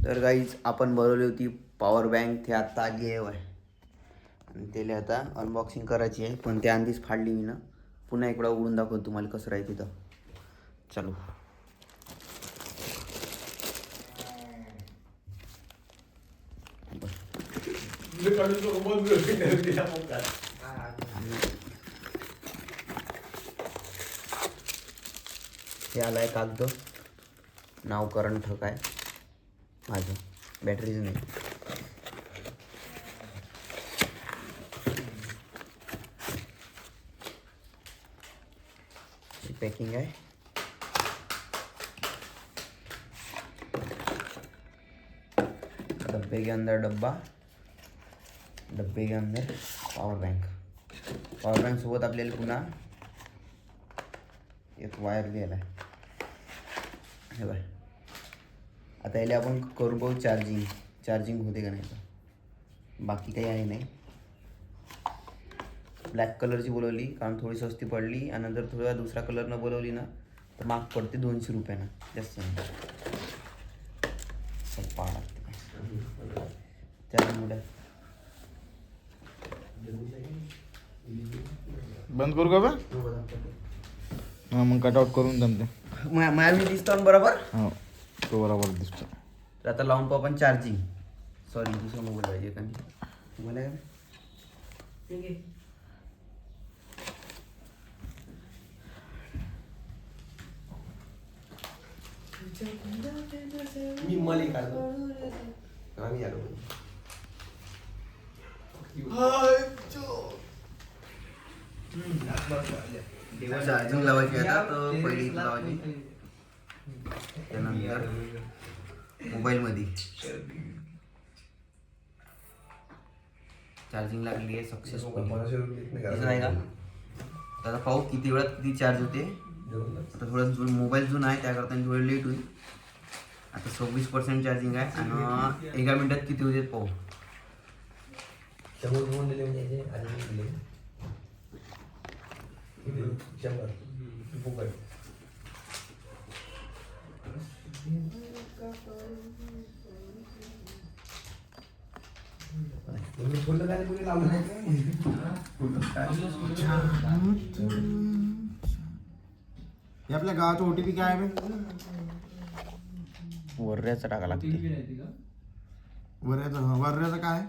तर गाईज आपण बोलवली होती पॉवर बँक, ते आत्ता आली आहे आणि त्याला आता अनबॉक्सिंग करायची आहे, पण त्या आधीच फाडली मी ना. पुन्हा इकडं उघडून दाखवतो तुम्हाला कसं राहते तिथं. चलो. हे आलाय कागद, नाव करण ठक आहे माझं, बॅटरीच नाही. पैकिंग है, डब्बे के अंदर डब्बा, डब्बे के अंदर पॉवर बैंक. पॉवर बैंक सोबत आपल्याला पुन्हा एक वायर दिला आहे. हे बाय, आता याला आपण करू बघू चार्जिंग होते का नाही तर. बाकी काही आहे नाही. ब्लॅक कलरची बोलवली कारण थोडी स्वस्ती पडली, आणि नंतर थोडा दुसरा कलरनं बोलवली ना तर माग पडते 200 रुपयानं, जास्त नाही. पाहा लागते त्यामुळे. बंद करू का बा? हां, मग कटआउट करून जमते. माझ्या मी दिसतो बरोबर. हो, तो बरोबर दिसतो. तर आता लावून पाहू आपण चार्जिंग. सॉरी, दुसरा मोबाईल पाहिजे का तुम्हाला? मी मला काढतो आम्ही आलो. चार्जिंग लावायची आता, तर पहिली इथं लावायची, त्यानंतर मोबाईलमध्ये चार्जिंग लागली आहे सक्सेसफुली. आहे का? आता पाहू किती वेळात किती चार्ज होते. आता थोडं मोबाईल जुना आहे त्याकरता थोडं लेट होईल. आता 26% चार्जिंग आहे आणि 1 मिनिटात किती होते पाहू. आपल्या गावाचा OTP काय आहे? वर्ऱ्याचा टाका लागते. वर्ऱ्याचा काय?